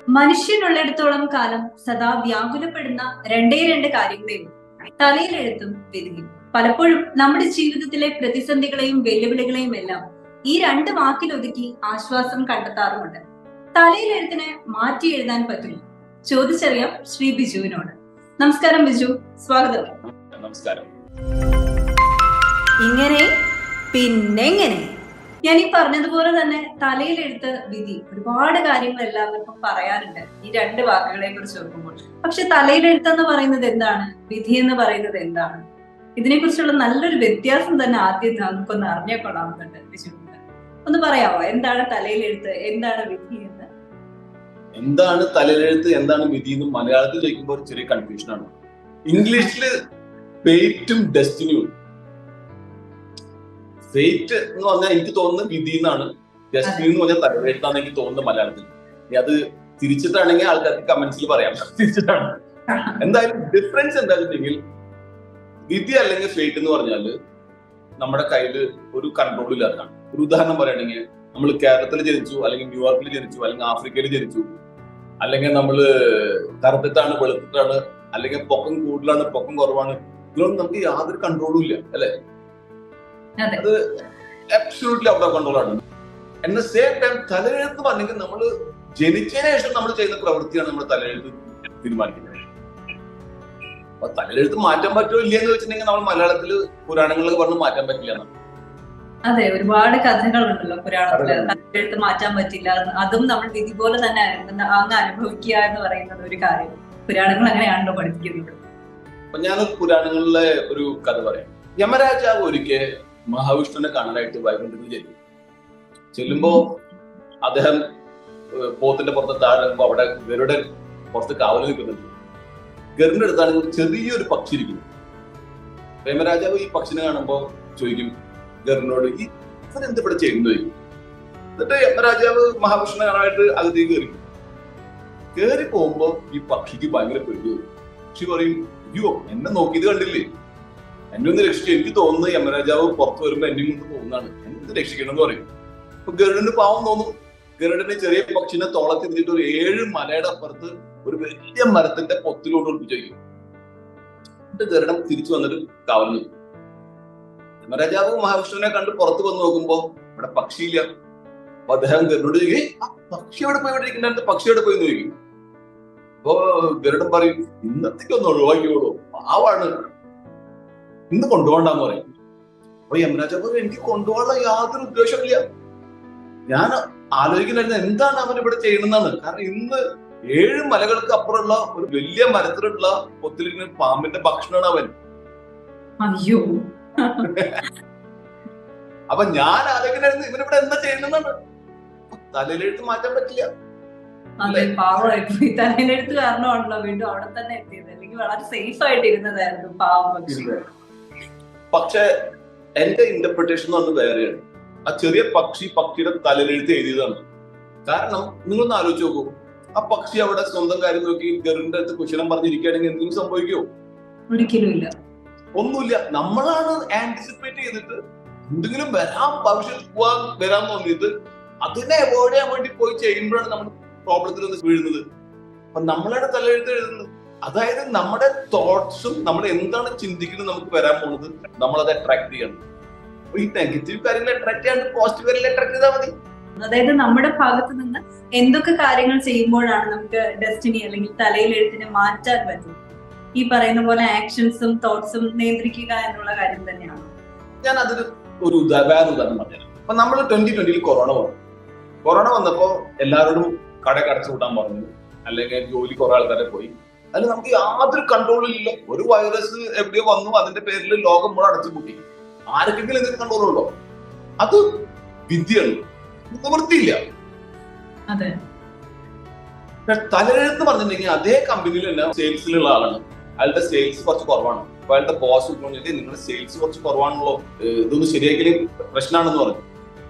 മനുഷ്യനുള്ളിടത്തോളം കാലം സദാ വ്യാകുലപ്പെടുന്ന രണ്ടേ രണ്ട് കാര്യങ്ങളേ ഉള്ളൂ: തലയിലെഴുത്തും വിധിയും. പലപ്പോഴും നമ്മുടെ ജീവിതത്തിലെ പ്രതിസന്ധികളെയും വെല്ലുവിളികളെയും എല്ലാം ഈ രണ്ട് വാക്കിലൊതുക്കി ആശ്വാസം കണ്ടെത്താറുമുണ്ട്. തലയിലെഴുത്തിനെ മാറ്റി എഴുതാൻ പറ്റുമോ? ചോദിച്ചറിയാം ശ്രീ ബിജുവിനോട്. നമസ്കാരം ബിജു, സ്വാഗതം. നമസ്കാരം. ഇങ്ങനെ പിന്നെങ്ങനെ? ഞാൻ ഈ പറഞ്ഞതുപോലെ തന്നെ തലയിലെഴുത്ത്, വിധി, ഒരുപാട് കാര്യങ്ങൾ എല്ലാവർക്കും പറയാനുണ്ട് ഈ രണ്ട് വാക്കുകളെ കുറിച്ച് ഓർക്കുമ്പോൾ. പക്ഷെ തലയിലെഴുത്തെന്ന് പറയുന്നത് എന്താണ്, വിധി എന്ന് പറയുന്നത് എന്താണ്? ഇതിനെ കുറിച്ചുള്ള നല്ലൊരു വ്യത്യാസം തന്നെ ആദ്യം നമുക്കൊന്ന് അറിഞ്ഞേക്കൊള്ളാവുന്നുണ്ട്. ഒന്ന് പറയാമോ, എന്താണ് തലയിലെഴുത്ത്, എന്താണ് വിധി എന്ന്? എന്താണ് തലയിലെഴുത്ത്, എന്താണ് വിധി എന്ന് മലയാളത്തിൽ ചോദിക്കുമ്പോൾ ഒരു ചെറിയ കൺഫ്യൂഷനാണ്. ഇംഗ്ലീഷില് ഫേറ്റും ഡെസ്റ്റിനിയും. ഫേറ്റ് എന്ന് പറഞ്ഞാൽ എനിക്ക് തോന്നുന്നത് വിധി എന്നാണ്, ഡെസ്റ്റിനി എന്ന് പറഞ്ഞാൽ തലവെഴുത്താണ് എനിക്ക് തോന്നുന്നത് മലയാളത്തിൽ. അത് തിരിച്ചിട്ടാണെങ്കിൽ ആൾക്കാർക്ക് കമന്റ്സിൽ പറയാം തിരിച്ചിട്ടാണ്. എന്തായാലും ഡിഫറൻസ് എന്താ വെച്ചിട്ടുണ്ടെങ്കിൽ, വിധി അല്ലെങ്കിൽ ഫേറ്റ് എന്ന് പറഞ്ഞാല് നമ്മുടെ കയ്യിൽ ഒരു കൺട്രോൾ ഇല്ലാത്തതാണ്. ഒരു ഉദാഹരണം പറയുകയാണെങ്കിൽ, നമ്മൾ കേരളത്തിൽ ജനിച്ചു, അല്ലെങ്കിൽ ന്യൂയോർക്കിൽ ജനിച്ചു, അല്ലെങ്കിൽ ആഫ്രിക്കയിൽ ജനിച്ചു, അല്ലെങ്കിൽ നമ്മള് കറുത്തിട്ടാണ് വെളുത്തിട്ടാണ്, അല്ലെങ്കിൽ പൊക്കം കൂടുതലാണ് പൊക്കം കുറവാണ്, ഇതിലൊന്നും നമുക്ക് യാതൊരു കൺട്രോളും ഇല്ല, അല്ലെ? അത് അബ്സല്യൂട്ട്ലി ഔട്ട് ഓഫ് കൺട്രോൾ ആണ്. അറ്റ് ദ സെയിം ടൈം തലയെഴുത്ത് പറഞ്ഞെങ്കിൽ നമ്മൾ ജനിച്ചതിന് ശേഷം നമ്മൾ ചെയ്യുന്ന പ്രവൃത്തിയാണ് നമ്മൾ തലയെഴുത്ത് തീരുമാനിക്കുന്നത്. അപ്പൊ തലയെഴുത്ത് മാറ്റാൻ പറ്റുമോ ഇല്ല എന്ന് വെച്ചിട്ടുണ്ടെങ്കിൽ നമ്മൾ മലയാളത്തില് പുരാണങ്ങളൊക്കെ പറഞ്ഞ് മാറ്റാൻ പറ്റില്ല എന്നാണ്. അതെ, ഒരുപാട് കഥകളുണ്ടല്ലോ പുരാണത്തില്. തലയെഴുത്ത് മാറ്റാൻ പറ്റില്ല, അതും നമ്മൾ വിധി പോലെ തന്നെ അങ്ങ് അനുഭവിക്കുക എന്ന് പറയുന്നത് ഒരു കാര്യം. പുരാണങ്ങൾ അങ്ങനെയാണല്ലോ പഠിപ്പിക്കുന്നത്. അപ്പൊ ഞാനൊരു പുരാണങ്ങളിലെ ഒരു കഥ പറയാം. യമരാജാവ് ഒരിക്കൽ മഹാവിഷ്ണുവിനെ കാണാനായിട്ട് വൈകുണ്ഠത്തിൽ ചെല്ലുമ്പോ അദ്ദേഹം പോത്തിന്റെ പുറത്ത് താഴുമ്പോ അവിടെ ഗരുഡ പുറത്ത് കാവൽ നിൽക്കുന്നുണ്ട്. ഗരുഡിന്റെ അടുത്താണ് ചെറിയൊരു പക്ഷി ഇരിക്കുന്നത്. യമരാജാവ് ഈ പക്ഷിനെ കാണുമ്പോ ചോദിക്കും ഗരുഡിനോട്, ഈ എന്ത് ഇവിടെ ചെയ്യുന്നു ചോദിക്കും. എന്നിട്ട് യമരാജാവ് മഹാവിഷ്ണുവിനെ കാണാനായിട്ട് അകത്തേക്ക് കയറി പോകുമ്പോ ഈ പക്ഷിക്ക് ഭയങ്കര പേടി വരും. പക്ഷി പറയും, അയ്യോ എന്നെ നോക്കിയത് കണ്ടില്ലേ, എന്നെ ഒന്ന് രക്ഷിക്കും, എനിക്ക് തോന്നുന്നത് യമരാജാവ് പുറത്തു വരുമ്പോ എന്നെ കൊണ്ട് പോകുന്നതാണ്, എന്നെ രക്ഷിക്കണം എന്ന് പറയും. അപ്പൊ ഗരുഡന് പാവം തോന്നും. ഗരുഡന് ചെറിയ പക്ഷിനെ തോളത്തിരുന്നിട്ട് ഒരു 7 മലയുടെ അപ്പുറത്ത് ഒരു വലിയ മരത്തിന്റെ പൊത്തിലോട്ട് ഒളിപ്പിച്ചു വയ്ക്കും. എന്നിട്ട് ഗരുഡൻ തിരിച്ചു വന്നിട്ട് കാവൽ നിൽക്കും. യമരാജാവ് മഹാവിഷ്ണുവിനെ കണ്ട് പുറത്ത് വന്ന് നോക്കുമ്പോ ഇവിടെ പക്ഷിയില്ല. അപ്പൊ അദ്ദേഹം ഗരുഡനോട് ചോദിക്കും, ആ പക്ഷി എവിടെ പോയി ഇരിക്കുന്നുണ്ട്, പക്ഷി എവിടെ പോയി ചോദിക്കും. അപ്പൊ ഗരുഡൻ പറയും, ഇന്നത്തേക്ക് ഒന്ന് ഒഴിവാക്കിയോളൂ, പാവാണ്, ഇന്ന് കൊണ്ടുപോകണ്ടെന്ന് പറയും. അപ്പൊ യമരാജാവ് പറയും, എനിക്ക് കൊണ്ടുപോകാനുള്ള യാതൊരു ഉദ്ദേശമില്ല, ഞാൻ ആലോചിക്കുന്നുണ്ടായിരുന്നു എന്താണ് അവൻ ഇവിടെ ചെയ്യണമെന്നാണ്. കാരണം ഇന്ന് 7 മലകൾക്ക് അപ്പുറമുള്ള ഒരു വലിയ മരത്തിലുള്ള പൊത്തിലിരിക്കുന്ന പാമ്പിന്റെ ഭക്ഷണമാണ് അവൻ. അയ്യോ. അപ്പൊ ഞാൻ ആലോചിക്കുന്നായിരുന്നു ഇവനിവിടെ എന്താ ചെയ്യണമെന്നാണ്. തലയിലെഴുത്ത് മാറ്റാൻ പറ്റില്ല. അതെ, പാവമായിപ്പോയി. തലയിലെഴുത്ത് കാരണമാണല്ലോ വീണ്ടും അവിടെ തന്നെ എത്തിയത്. അല്ലെങ്കിൽ വളരെ സേഫ് ആയിട്ട് ഇരുന്നതായിരുന്നു പാവം പക്ഷി. പക്ഷെ എന്റെ ഇന്റർപ്രിട്ടേഷൻ എന്ന് പറഞ്ഞത് വേറെയാണ്. ആ ചെറിയ പക്ഷിയുടെ തലയിലെഴുത്ത് എഴുതിയതാണ്. കാരണം നിങ്ങളൊന്ന് ആലോചിച്ച് നോക്കൂ, ആ പക്ഷി അവിടെ സ്വന്തം കാര്യം നോക്കി ഗരുഡിന്റെ അടുത്ത് കുശലം പറഞ്ഞിരിക്കുകയാണെങ്കിൽ എന്തെങ്കിലും സംഭവിക്കുമോ? ഒരിക്കലും ഇല്ല, ഒന്നുമില്ല. നമ്മളാണ് ആന്റിസിപ്പേറ്റ് ചെയ്തിട്ട് എന്തെങ്കിലും ഭവിഷ്യത്ത് വരാൻ തോന്നിയിട്ട് അതിനെ അവോയ്ഡ് ചെയ്യാൻ വേണ്ടി പോയി ചെയ്യുമ്പോഴാണ് നമ്മൾ പ്രോബ്ലത്തിൽ ഒന്ന് വീഴുന്നത്. അപ്പൊ നമ്മളാണ് തലയെഴുത്ത് എഴുതുന്നത്. അതായത് നമ്മുടെ തോട്ട്സും നമ്മൾ എന്താണ് ചിന്തിക്കുന്നത് നമുക്ക് വരാൻ പോകുന്നത് നമ്മളത് അട്രാക്ട് ചെയ്യണം. ഈ നെഗറ്റീവ് കാര്യങ്ങൾ അട്രാക്ട് ചെയ്യാണ്ട് പോസിറ്റീവ് കാര്യങ്ങൾ അട്രാക്ട് ചെയ്താൽ മതി. അതായത് നമ്മുടെ ഭാഗത്ത് നിന്ന് എന്തൊക്കെ കാര്യങ്ങൾ ചെയ്യുമ്പോഴാണ് നമുക്ക് ഡെസ്റ്റിനി അല്ലെങ്കിൽ തലയിലെഴുത്തിനെ മാറ്റാൻ പറ്റും? ഈ പറയുന്ന പോലെ ആക്ഷൻസും തോട്ട്സും നിയന്ത്രിക്കുക എന്നുള്ള കാര്യം തന്നെയാണ്. ഞാൻ അതിന് ഒരു വേറെ ഉദാഹരണം പറഞ്ഞുതരാം. അപ്പൊ നമ്മൾ 2020 കൊറോണ വന്നപ്പോ എല്ലാവരോടും കട അടച്ചു കൂട്ടാൻ പറഞ്ഞു, അല്ലെങ്കിൽ ജോലി കുറെ ആൾക്കാരെ പോയി. അതിൽ നമുക്ക് യാതൊരു കൺട്രോളും ഇല്ല. ഒരു വൈറസ് എവിടെയോ വന്നു, അതിന്റെ പേരിൽ ലോകം മുഴുവൻ അടച്ചു കൂട്ടി. ആർക്കെങ്കിലും എന്തെങ്കിലും കൺട്രോൾ ഉണ്ടോ? അത് വിദ്യയാണ്, നിവൃത്തിയില്ല. തലയെഴുത്ത് പറഞ്ഞിട്ടുണ്ടെങ്കിൽ അതേ കമ്പനിയിൽ തന്നെ സെയിൽസിലുള്ള ആളാണ്, അയാളുടെ സെയിൽസ് കുറച്ച് കുറവാണ്. അപ്പൊ അയാളുടെ ബോസ് നിങ്ങളുടെ സെയിൽസ് കുറച്ച് കുറവാണല്ലോ, ഇതൊന്നും ശരിയാക്കി പ്രശ്നമാണെന്ന് പറഞ്ഞു.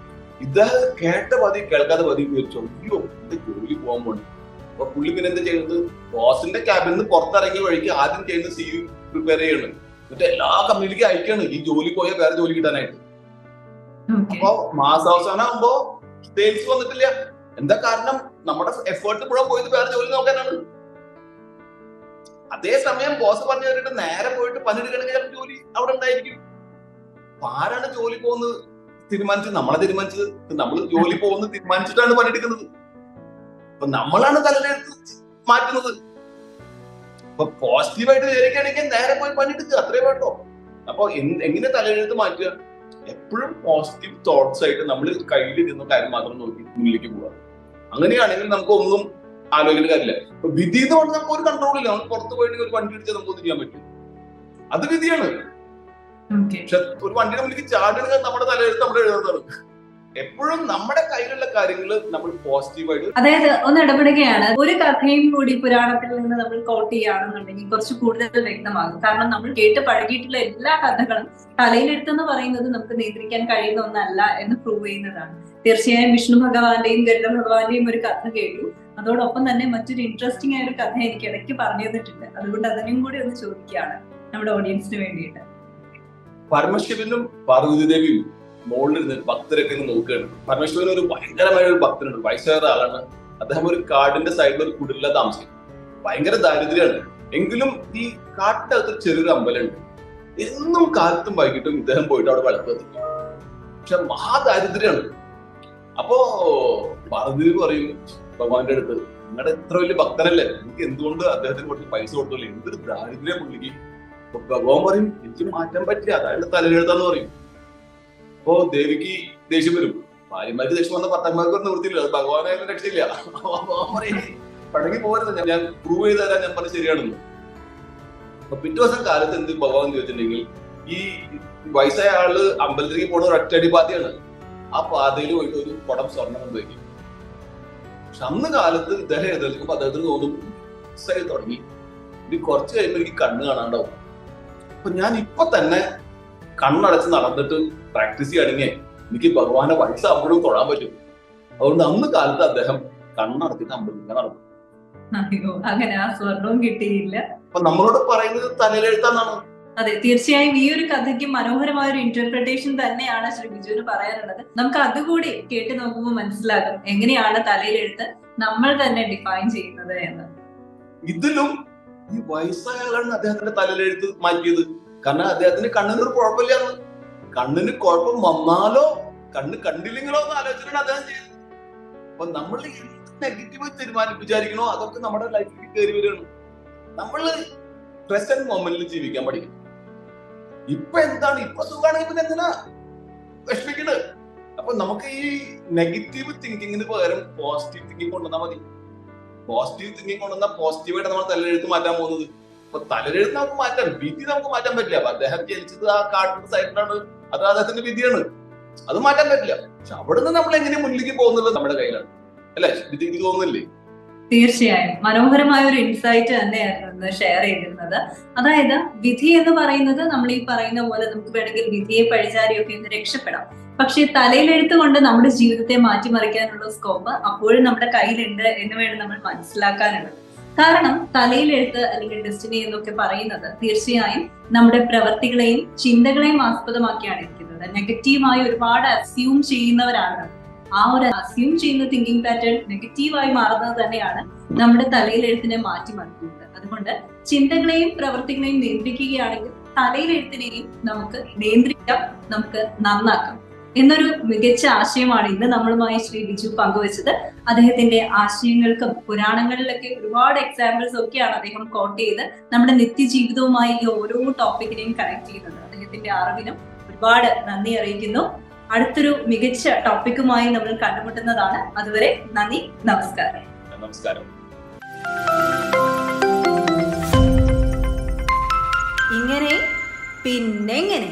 ഇത് കേട്ട പതി കേൾക്കാതെ പതി വിചാരിച്ചു, അയ്യോ എന്റെ ജോലി പോകാൻ പോകണം. അപ്പൊ പുള്ളി പിന്നെ എന്താ ചെയ്യുന്നത്, ബോസിന്റെ ക്യാബിൽ നിന്ന് പുറത്തിറങ്ങിയ വഴിക്ക് ആദ്യം ചെയ്യുന്ന CV പ്രിപ്പയർ ചെയ്യണം. എന്നിട്ട് എല്ലാ കമ്പനിയിലേക്ക് അയക്കാണ് ഈ ജോലി പോയാൽ വേറെ ജോലി കിട്ടാനായിട്ട്. അപ്പൊ മാസാവസാനം ആകുമ്പോ സെയിൽസ് വന്നിട്ടില്ല. എന്താ കാരണം? നമ്മുടെ എഫേർട്ട് മുഴുവൻ പോയത് വേറെ ജോലി നോക്കാനാണ്. അതേസമയം ബോസ് പറഞ്ഞു കേട്ടിട്ട് നേരെ പോയിട്ട് പണിയെടുക്കണമെങ്കിൽ ചിലപ്പോൾ ജോലി അവിടെ ഉണ്ടായിരിക്കും. അപ്പൊ ആരാണ് ജോലി പോകുന്നത് തീരുമാനിച്ചത്? നമ്മളെ തീരുമാനിച്ചത്. നമ്മൾ ജോലി പോകുന്നത് തീരുമാനിച്ചിട്ടാണ് പണിയെടുക്കുന്നത്. അപ്പൊ നമ്മളാണ് തലയിലെടുത്ത് മാറ്റുന്നത്. അപ്പൊ പോസിറ്റീവായിട്ട് വിചാരിക്കുകയാണെങ്കിൽ നേരെ പോയി പണിയെടുക്കുക, അത്രേ വേണ്ടോ. അപ്പൊ എങ്ങനെ തലയിലെടുത്ത് മാറ്റുക? എപ്പോഴും പോസിറ്റീവ് തോട്ട്സ് ആയിട്ട് നമ്മൾ കയ്യിലിരുന്ന കാര്യം മാത്രം നോക്കി മുന്നിലേക്ക് പോവുക. അങ്ങനെയാണെങ്കിൽ നമുക്ക് ഒന്നും ആലോചിക്കേണ്ട കാര്യമില്ല. ഇപ്പൊ വിധി എന്ന് പറഞ്ഞാൽ നമുക്ക് ഒരു കൺട്രോൾ ഇല്ല. നമ്മൾ പുറത്ത് പോയിട്ട് ഒരു വണ്ടി ഇടിച്ചാൽ നമുക്ക് ഒന്നും ചെയ്യാൻ പറ്റും, അത് വിധിയാണ്. പക്ഷെ ഒരു വണ്ടിയുടെ മുന്നിലേക്ക് ചാടുക നമ്മുടെ തലയെടുത്ത് നമ്മൾ എഴുതുന്നതാണ്. എപ്പോഴും നമ്മുടെ കയ്യിലുള്ള കാര്യങ്ങൾ നമ്മൾ പോസിറ്റീവായിട്ട്. അതായത് ഒന്ന് ഇടപെടുകയാണ്, ഒരു കഥയും കൂടി പുരാണത്തിൽ നിന്ന് നമ്മൾ കോട്ട് ചെയ്യുകയാണെന്നുണ്ടെങ്കിൽ കുറച്ച് കൂടുതൽ വ്യക്തമാകും. കാരണം നമ്മൾ കേട്ട് പഴകിയിട്ടുള്ള എല്ലാ കഥകളും തലയിലെടുത്തെന്ന് പറയുന്നത് നമുക്ക് നിയന്ത്രിക്കാൻ കഴിയുന്ന ഒന്നല്ല എന്ന് പ്രൂവ് ചെയ്യുന്നതാണ്. തീർച്ചയായും വിഷ്ണു ഭഗവാന്റെയും ഗരുഡ ഭഗവാന്റെയും ഒരു കഥ കേട്ടു. അതോടൊപ്പം തന്നെ മറ്റൊരു ഇൻട്രസ്റ്റിംഗ് ആയ ഒരു കഥ എനിക്ക് ഇടയ്ക്ക് പറഞ്ഞു തന്നിട്ടുണ്ട്. അതുകൊണ്ട് അതിനും കൂടി ഒന്ന് ചോദിക്കുകയാണ് നമ്മുടെ ഓഡിയൻസിന് വേണ്ടിയിട്ട്. പരമശിവനും പാർവതി ദേവിയും മുകളിലിരുന്ന് ഭക്തരൊക്കെ നോക്കുകയാണ്. പരമേശ്വരൻ ഒരു ഭയങ്കരമായ ഒരു ഭക്തനുണ്ട്, വയസ്സായ ആളാണ്. അദ്ദേഹം ഒരു കാടിന്റെ സൈഡിൽ ഒരു കുടില താമസിക്കും. ഭയങ്കര ദാരിദ്ര്യമാണ്. എങ്കിലും ഈ കാട്ടിനകത്ത് ചെറിയൊരു അമ്പലമുണ്ട്. എന്നും കാലത്തും വൈകിട്ടും ഇദ്ദേഹം പോയിട്ട് അവിടെ വിളക്ക് കത്തിക്കും. പക്ഷെ മഹാദാരിദ്ര്യമാണ്. അപ്പോ പാർവതി പറയും ഭഗവാന്റെ അടുത്ത്, നിങ്ങളുടെ എത്ര വലിയ ഭക്തനല്ലേ, നിങ്ങൾക്ക് എന്തുകൊണ്ട് അദ്ദേഹത്തിന് കുറച്ച് പൈസ കൊടുത്തോളൂ, എന്തൊരു ദാരിദ്ര്യം പുള്ളിക്ക്. അപ്പൊ ഭഗവാൻ പറയും, എനിക്ക് മാറ്റാൻ പറ്റില്ല, അതായത് തലയിലെഴുത്താന്ന് പറയും. അപ്പോ ദേവിക്ക് ദേഷ്യം വരും. ഭാര്യമാർക്ക് ദേഷ്യം വന്ന ഭർത്താക്കന്മാർക്ക് ഒരു നിവൃത്തിയില്ല, അത് ഭഗവാനായാലും രക്ഷയില്ല. പടങ്ങി പോരുന്നത്, ഞാൻ പ്രൂവ് ചെയ്ത് തരാൻ ഞാൻ പറഞ്ഞത് ശരിയാണെന്ന്. അപ്പൊ പിറ്റേ ദിവസം കാലത്ത് എന്ത് ഭഗവാൻ ചോദിച്ചിട്ടുണ്ടെങ്കിൽ, ഈ വയസ്സായ ആള് അമ്പലത്തിലേക്ക് പോണ ഒരു ഒറ്റയടി പാതയാണ്. ആ പാതയിൽ പോയിട്ട് ഒരു കുടം സ്വർണ്ണം കൊണ്ടുവയ്ക്കും. പക്ഷെ അന്ന് കാലത്ത് ഇദ്ദേഹം എഴുന്നേൽക്കുമ്പോ അദ്ദേഹത്തിന് തോന്നും, മിസ്സായി തുടങ്ങി, ഇത് കുറച്ച് കഴിയുമ്പോൾ എനിക്ക് കണ്ണ് കാണാണ്ടാവും. അപ്പൊ ഞാൻ ഇപ്പൊ തന്നെ കണ്ണടച്ച് നടന്നിട്ട് പ്രാക്ടീസ് ചെയ്യുകയാണെങ്കിൽ എനിക്ക് ഭഗവാന്റെ വയസ്സാകുമ്പോഴും തൊഴാൻ പറ്റും. അതുകൊണ്ട് അന്ന് കാലത്ത് അദ്ദേഹം കണ്ണടച്ചിട്ട് അമ്പലത്തിൽ നടന്നു. അങ്ങനെ ആ സ്വർണവും കിട്ടിയില്ല. അപ്പൊ നമ്മളോട് പറയുന്നത് തലയിലെഴുത്താന്നാണ്. അതെ, തീർച്ചയായും ഈ ഒരു കഥയ്ക്ക് മനോഹരമായ ഒരു ഇന്റർപ്രിട്ടേഷൻ തന്നെയാണ് ശ്രീ ബിജുവിന് പറയാനുള്ളത്. നമുക്ക് അതുകൂടി കേട്ട് നോക്കുമ്പോൾ മനസ്സിലാകും എങ്ങനെയാണ് തലയിലെഴുത്ത് നമ്മൾ തന്നെ ഡിഫൈൻ ചെയ്യുന്നത് എന്ന്. ഇതിലും ഈ വയസ്സായ ആളാണ് അദ്ദേഹത്തിന്റെ തലയിലെഴുത്ത് മാറ്റിയത്. കാരണം അദ്ദേഹത്തിന് കണ്ണിനൊരു കുഴപ്പമില്ലാന്ന്. കണ്ണിന് കുഴപ്പം വന്നാലോ കണ്ണ് കണ്ടില്ലെങ്കിലോ എന്ന് ആലോചനയാണ് അദ്ദേഹം ചെയ്തത്. അപ്പൊ നമ്മൾ നെഗറ്റീവ് വിചാരിക്കണോ അതൊക്കെ നമ്മുടെ ലൈഫിൽ കയറി വരികയാണ്. നമ്മള് പ്രസന്റ് മൊമെന്റിൽ ജീവിക്കാൻ പഠിക്കണം. ഇപ്പൊ എന്താണ്, ഇപ്പൊ സുഖമാണെങ്കിൽ പിന്നെ എന്തിനാ വിഷമിക്കണത്? അപ്പൊ നമുക്ക് ഈ നെഗറ്റീവ് തിങ്കിങ്ങിന് പകരം പോസിറ്റീവ് തിങ്കിങ് കൊണ്ടുവന്നാൽ മതി. പോസിറ്റീവ് തിങ്കിങ് കൊണ്ടുവന്നാൽ പോസിറ്റീവായിട്ട് നമ്മൾ തലയെഴുത്ത് മാറ്റാൻ പോകുന്നത്. അപ്പൊ തലയെഴുത്ത് നമുക്ക് മാറ്റാം, വിധി നമുക്ക് മാറ്റാൻ പറ്റില്ല. അപ്പൊ അദ്ദേഹം ജനിച്ചത് ആ കാട്ടിന്റെ സൈഡിലാണ്, അത് അദ്ദേഹത്തിന്റെ വിധിയാണ്, അത് മാറ്റാൻ പറ്റില്ല. പക്ഷെ അവിടെ നിന്ന് നമ്മൾ എങ്ങനെ മുന്നിലേക്ക് പോകുന്നുള്ളത് നമ്മുടെ കയ്യിലാണ്, അല്ലെ? വിധിക്ക് തോന്നുന്നില്ലേ? തീർച്ചയായും മനോഹരമായ ഒരു ഇൻസൈറ്റ് തന്നെയായിരുന്നു ഷെയർ ചെയ്തിരുന്നത്. അതായത് വിധി എന്ന് പറയുന്നത് നമ്മൾ ഈ പറയുന്ന പോലെ നമുക്ക് വേണമെങ്കിൽ വിധിയെ പഴിചാരിയൊക്കെ ഒന്ന് രക്ഷപ്പെടാം. പക്ഷെ തലയിലെഴുത്ത് കൊണ്ട് നമ്മുടെ ജീവിതത്തെ മാറ്റിമറിക്കാനുള്ള സ്കോപ്പ് അപ്പോഴും നമ്മുടെ കയ്യിലുണ്ട് എന്ന് വേണം നമ്മൾ മനസ്സിലാക്കാനുള്ളത്. കാരണം തലയിലെഴുത്ത് അല്ലെങ്കിൽ ഡെസ്റ്റിനി എന്നൊക്കെ പറയുന്നത് തീർച്ചയായും നമ്മുടെ പ്രവൃത്തികളെയും ചിന്തകളെയും ആസ്പദമാക്കിയാണ് ഇരിക്കുന്നത്. നെഗറ്റീവായി ഒരുപാട് അസ്യൂം ചെയ്യുന്നവരാണ്. ആ ഒരു അസ്യൂം ചെയ്യുന്ന തിങ്കിങ് പാറ്റേൺ നെഗറ്റീവായി മാറുന്നത് തന്നെയാണ് നമ്മുടെ തലയിലെഴുത്തിനെ മാറ്റിമറിക്കുന്നത്. അതുകൊണ്ട് ചിന്തകളെയും പ്രവൃത്തികളെയും നിയന്ത്രിക്കുകയാണെങ്കിൽ തലയിലെഴുത്തിനെയും നമുക്ക് നിയന്ത്രിക്കാം, നമുക്ക് നന്നാക്കാം എന്നൊരു മികച്ച ആശയമാണ് ഇന്ന് നമ്മളുമായി ശ്രീ ബിജു പങ്കുവച്ചത്. അദ്ദേഹത്തിന്റെ ആശയങ്ങൾക്കും പുരാണങ്ങളിലൊക്കെ ഒരുപാട് എക്സാമ്പിൾസ് ഒക്കെയാണ് അദ്ദേഹം കോട്ട് ചെയ്ത് നമ്മുടെ നിത്യജീവിതവുമായി ഈ ഓരോ ടോപ്പിക്കിനെയും കണക്ട് ചെയ്യുന്നത്. അദ്ദേഹത്തിന്റെ അറിവിനും ഒരുപാട് നന്ദി അറിയിക്കുന്നു. അടുത്തൊരു മികച്ച ടോപ്പിക്കുമായി നമ്മൾ കണ്ടുമുട്ടുന്നതാണ്. അതുവരെ നന്ദി, നമസ്കാരം. നമസ്കാരം. ഇങ്ങനെ പിന്നെങ്ങനെ.